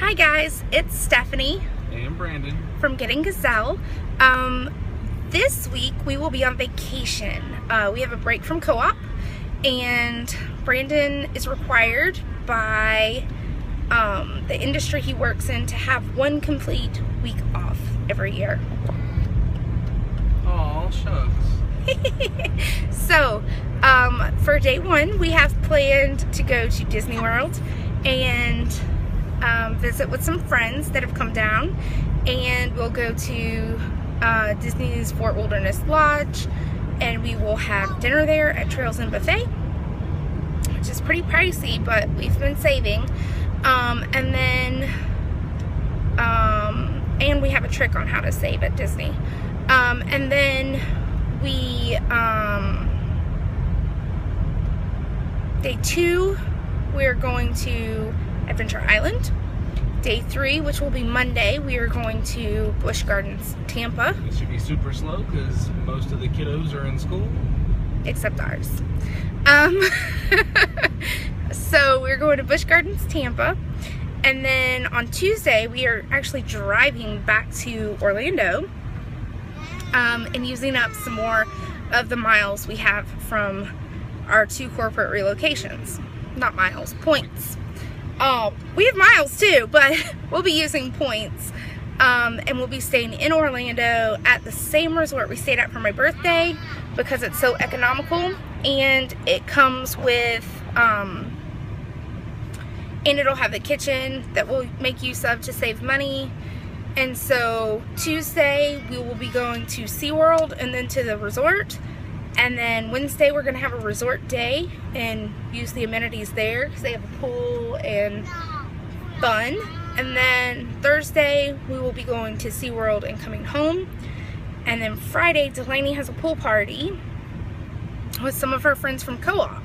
Hi guys, it's Stephanie and Brandon from Getting Gazelle. This week we will be on vacation. We have a break from co-op, and Brandon is required by the industry he works in to have one complete week off every year. Aw, shucks. So, for day one, we have planned to go to Disney World and visit with some friends that have come down, and we'll go to Disney's Fort Wilderness Lodge, and we will have dinner there at Trails and Buffet, which is pretty pricey, but we've been saving. And we have a trick on how to save at Disney. And then we, day two, we're going to Adventure Island. Day 3, which will be Monday, we are going to Busch Gardens, Tampa. It should be super slow because most of the kiddos are in school. Except ours. So we're going to Busch Gardens, Tampa. And then on Tuesday, we are actually driving back to Orlando and using up some more of the miles we have from our 2 corporate relocations. Not miles, points. We have miles too, but we'll be using points, and we'll be staying in Orlando at the same resort we stayed at for my birthday because it's so economical, and it comes with, and it'll have a kitchen that we'll make use of to save money. And so Tuesday we will be going to SeaWorld and then to the resort. And then Wednesday we're going to have a resort day and use the amenities there because they have a pool and fun. And then Thursday we will be going to SeaWorld and coming home. And then Friday Delaney has a pool party with some of her friends from co-op.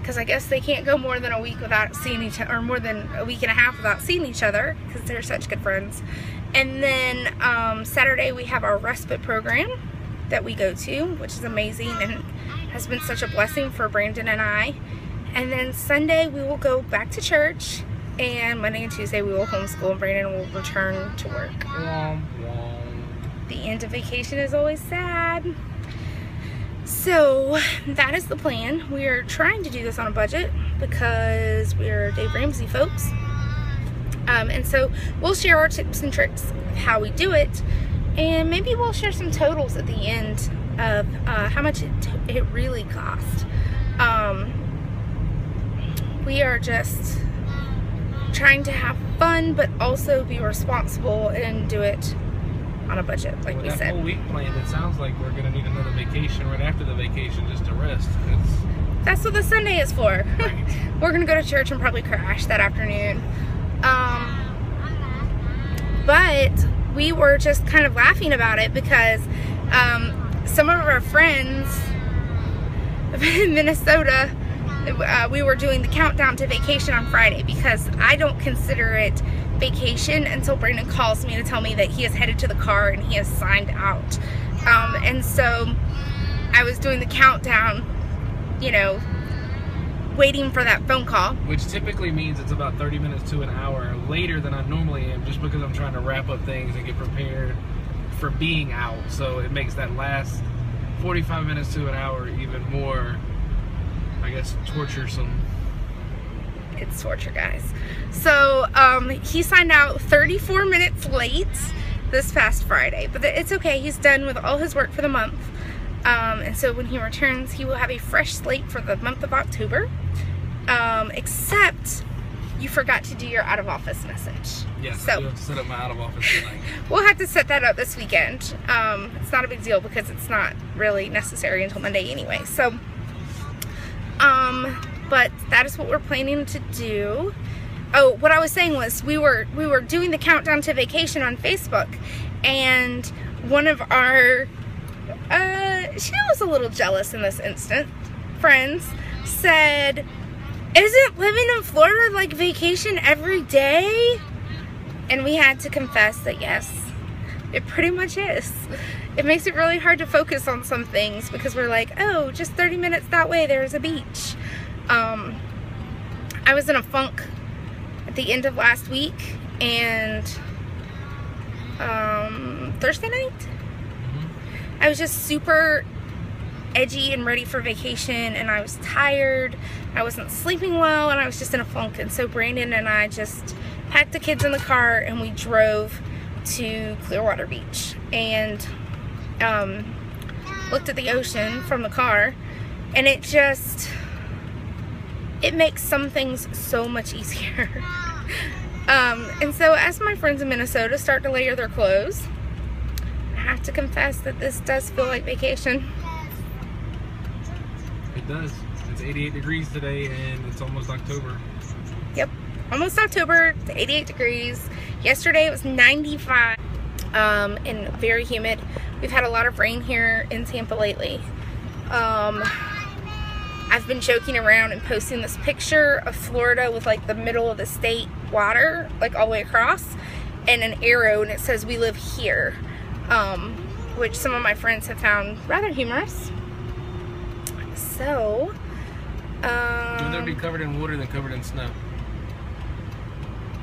Because I guess they can't go more than a week without seeing each other, or more than a week and a half without seeing each other because they're such good friends. And then Saturday we have our respite program that we go to, which is amazing and has been such a blessing for Brandon and I. And then Sunday we will go back to church, and Monday and Tuesday we will homeschool, and Brandon will return to work. The end of vacation is always sad. So that is the plan. We are trying to do this on a budget because we're Dave Ramsey folks. And so we'll share our tips and tricks of how we do it. And maybe we'll share some totals at the end of how much it really cost. We are just trying to have fun, but also be responsible and do it on a budget, like we said. That whole week plan, it sounds like we're going to need another vacation right after the vacation just to rest. That's what the Sunday is for. Right. We're going to go to church and probably crash that afternoon. But we were just kind of laughing about it because some of our friends in Minnesota, we were doing the countdown to vacation on Friday because I don't consider it vacation until Brandon calls me to tell me that he is headed to the car and he has signed out. And so I was doing the countdown, you know, waiting for that phone call. Which typically means it's about 30 minutes to an hour later than I normally am, just because I'm trying to wrap up things and get prepared for being out. So it makes that last 45 minutes to an hour even more, I guess, torturesome. It's torture, guys. So he signed out 34 minutes late this past Friday, but it's okay. He's done with all his work for the month. And so when he returns, he will have a fresh slate for the month of October. Except you forgot to do your out of office message. Yes, so you have to set up my out of office tonight. We'll have to set that up this weekend. It's not a big deal because it's not really necessary until Monday anyway. So, but that is what we're planning to do. Oh, what I was saying was we were doing the countdown to vacation on Facebook, and one of our she was a little jealous in this instant, friends said, "Isn't living in Florida like vacation every day?" And we had to confess that yes, it pretty much is. It makes it really hard to focus on some things because we're like, oh, just 30 minutes that way there's a beach. I was in a funk the end of last week and Thursday night. I was just super edgy and ready for vacation, and I was tired. I wasn't sleeping well, and I was just in a funk. And so Brandon and I just packed the kids in the car and we drove to Clearwater Beach and looked at the ocean from the car, and it makes some things so much easier. And so as my friends in Minnesota start to layer their clothes, I have to confess that this does feel like vacation. It does. It's 88 degrees today and it's almost October. Yep, almost October. It's 88 degrees. Yesterday it was 95 and very humid. We've had a lot of rain here in Tampa lately. I've been joking around and posting this picture of Florida with like the middle of the state water, like all the way across, and an arrow, and it says we live here, which some of my friends have found rather humorous. So you'd rather be covered in water than covered in snow.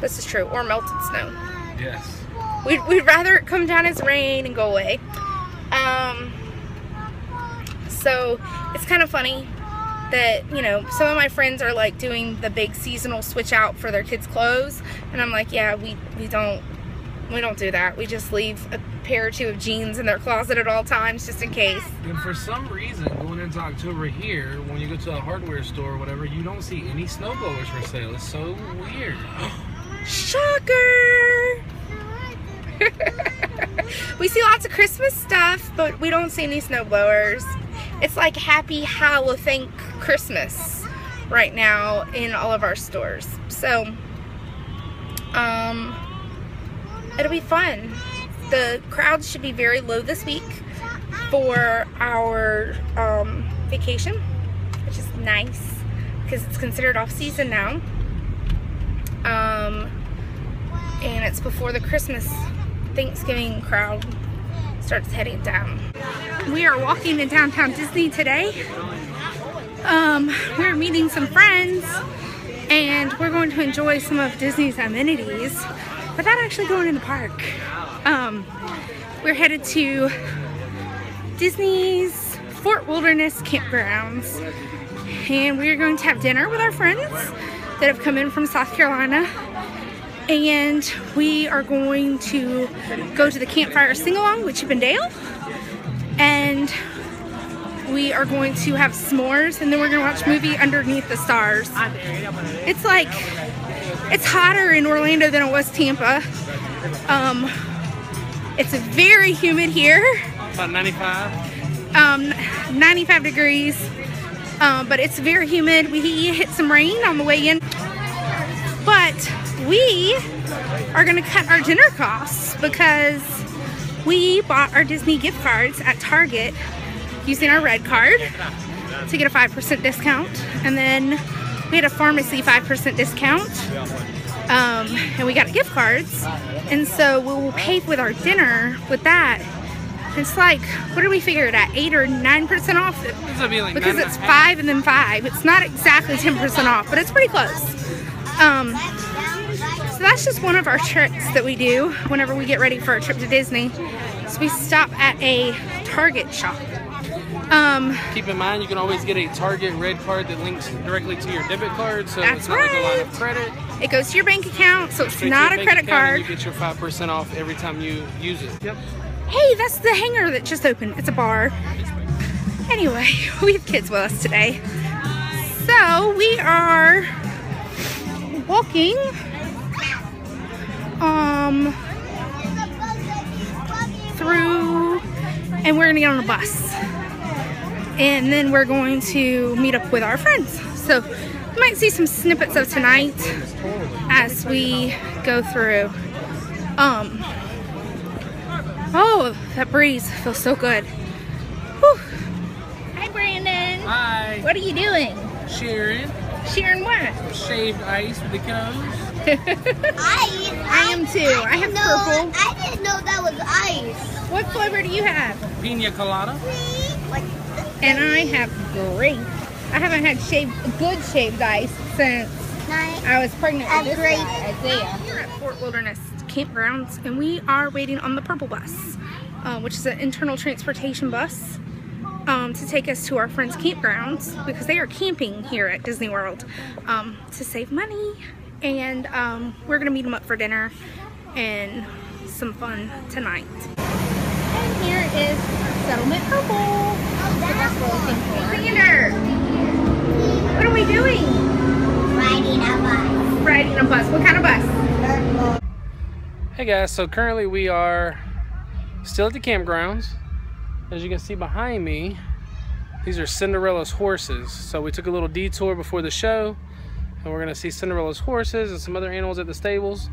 This is true, or melted snow. Yes. We'd rather it come down as rain and go away. So it's kind of funny that, you know, some of my friends are like doing the big seasonal switch out for their kids' clothes, and I'm like, yeah, we don't do that. We just leave a pair or two of jeans in their closet at all times just in case. And for some reason, going into October here, when you go to a hardware store or whatever, you don't see any snowblowers for sale. It's so weird. Shocker! We see lots of Christmas stuff, but we don't see any snowblowers. It's like Happy Halloween Christmas right now in all of our stores. So, it'll be fun. The crowds should be very low this week for our vacation, which is nice because it's considered off season now. And it's before the Christmas Thanksgiving crowd starts heading down. We are walking to downtown Disney today. We're meeting some friends and we're going to enjoy some of Disney's amenities without actually going in the park. We're headed to Disney's Fort Wilderness Campgrounds, and we're going to have dinner with our friends that have come in from South Carolina, and we are going to go to the campfire sing-along with Chip and Dale, and we are going to have s'mores, and then we're going to watch a movie underneath the stars. It's like, it's hotter in Orlando than it was Tampa. It's very humid here. About 95? 95 degrees. But it's very humid. We hit some rain on the way in. But we are going to cut our dinner costs because we bought our Disney gift cards at Target using our red card to get a 5% discount. And then we had a pharmacy 5% discount. And we got gift cards. And so we'll pay with our dinner with that. It's like, what did we figure it at? 8 or 9% off? Like because it's 5 and then 5. It's not exactly 10% off, but it's pretty close. So that's just one of our tricks that we do whenever we get ready for a trip to Disney. So we stop at a Target shop. Keep in mind, you can always get a Target red card that links directly to your debit card, so That's it's not right. like a line of credit. It goes to your bank account, so it's not a credit card. You get your 5% off every time you use it. Yep. Hey, that's the hangar that just opened. It's a bar. Anyway, we have kids with us today. So we are walking through, and we're gonna get on a bus. And then we're going to meet up with our friends. So you might see some snippets of tonight as we go through. Oh, that breeze feels so good. Whew. Hi, Brandon. Hi. What are you doing? Sharing. Sharing what? Shaved ice with the kiddos. I am too. I have purple. I didn't know that was ice. What flavor do you have? Pina colada. And I have grape. I haven't had good shaved ice since night. I was pregnant At with this Grace. guy, Isaiah. We're at Fort Wilderness Campgrounds, and we are waiting on the purple bus, which is an internal transportation bus to take us to our friends' campgrounds because they are camping here at Disney World to save money. And we're gonna meet them up for dinner and some fun tonight. And here is Settlement Purple. The bus we're looking for. Xander, what are we doing? Riding a bus. Riding a bus. What kind of bus? Hey guys, so currently we are still at the campgrounds. As you can see behind me, these are Cinderella's horses. So we took a little detour before the show, and we're gonna see Cinderella's horses and some other animals at the stables.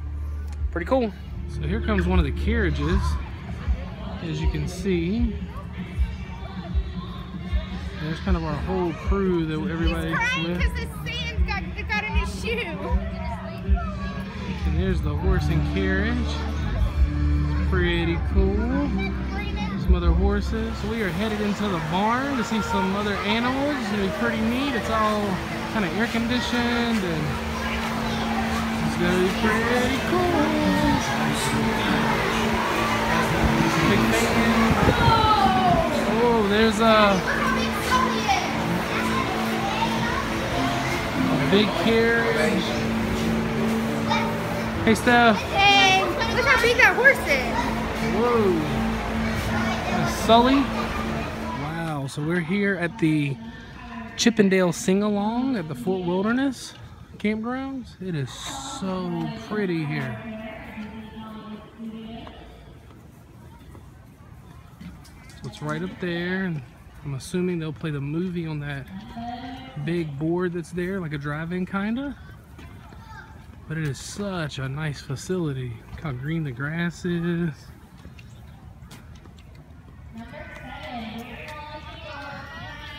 Pretty cool. So here comes one of the carriages. As you can see, there's kind of our whole crew that everybody's with. Because the sand got in his shoe. And there's the horse and carriage. Pretty cool. Some other horses. So we are headed into the barn to see some other animals. It's gonna be pretty neat. It's all kind of air conditioned and it's gonna be pretty cool. Big fan. Oh, there's a big carriage. Hey, Steph. Hey, look how big that horse is. Whoa. That's Sully. Wow, so we're here at the Chippendale Sing-Along at the Fort Wilderness Campgrounds. It is so pretty here. So it's right up there, and I'm assuming they'll play the movie on that big board that's there, like a drive-in kinda. But it is such a nice facility. Look how green the grass is.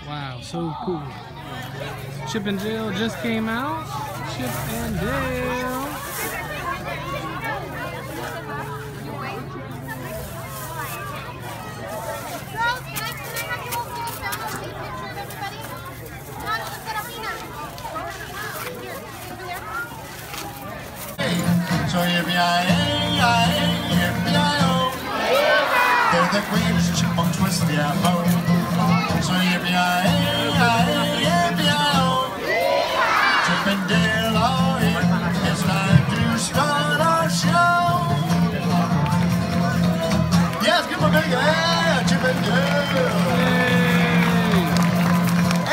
Wow, so cool. Chip and Dale just came out. Chip and Dale. So yippee-yi-yi-yi-yi-yi-o. They're the greatest chipmunks west of the apple. So yippee-yi-yi-yi-yi-yi-o. Chip and Dale are here. It's time to start our show. Yes, give them a big hand, Chip and Dale.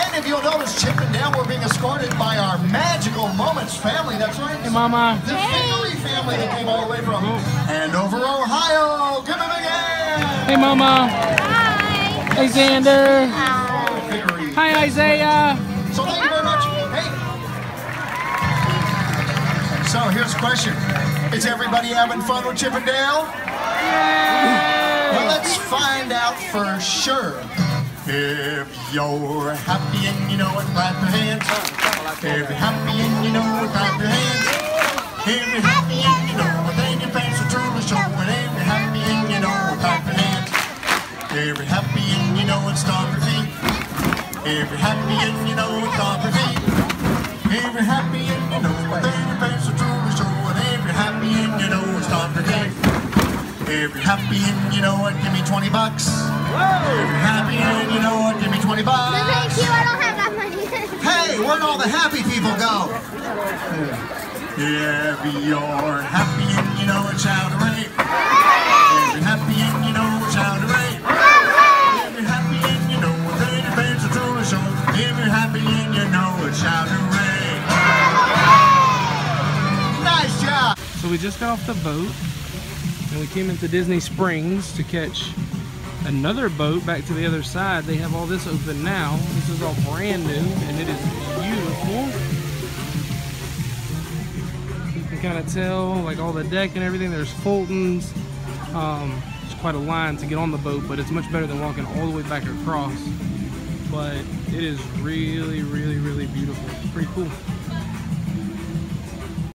And if you'll notice, Chip and Dale were being escorted by our Magical Moments family. That's right. Hey, Mama. The Finley family that came all the way from Andover, Ohio. Give them a big hand. Hey, Mama. Hi. Hey, Xander. Victory. Hi, Isaiah. So thank you very much. Hey. So here's a question. Is everybody having fun with Chip and Dale? Well, let's find out for sure. If you're happy and you know it, clap your hands. If you're happy and you know it, clap your hands. If you're happy and you know it, then your pants are truly showing. If you're happy and you know it, clap your hands. If you're happy and you know it, stomp your feet. If you're happy and you know it, stomp your feet. If you're happy and you know it, then your pants are truly showing. If you're happy and you know it, stomp your feet. If you're happy and you know it, give me $20. If you're happy and you know it, give me $20. No, thank you. I don't have that money. Hey, where'd all the happy people go? If you're happy and you know it, shout hooray. If you're happy and you know it, shout hooray. If you're happy and you know it, then your pants are truly showing. If you're happy and you know it, shout hooray. Nice job. So we just got off the boat and we came into Disney Springs to catch another boat back to the other side. They have all this open now. This is all brand new and it is beautiful. You can kind of tell like all the deck and everything. There's Fultons. It's quite a line to get on the boat, but it's much better than walking all the way back across. But it is really, really, really beautiful. It's pretty cool.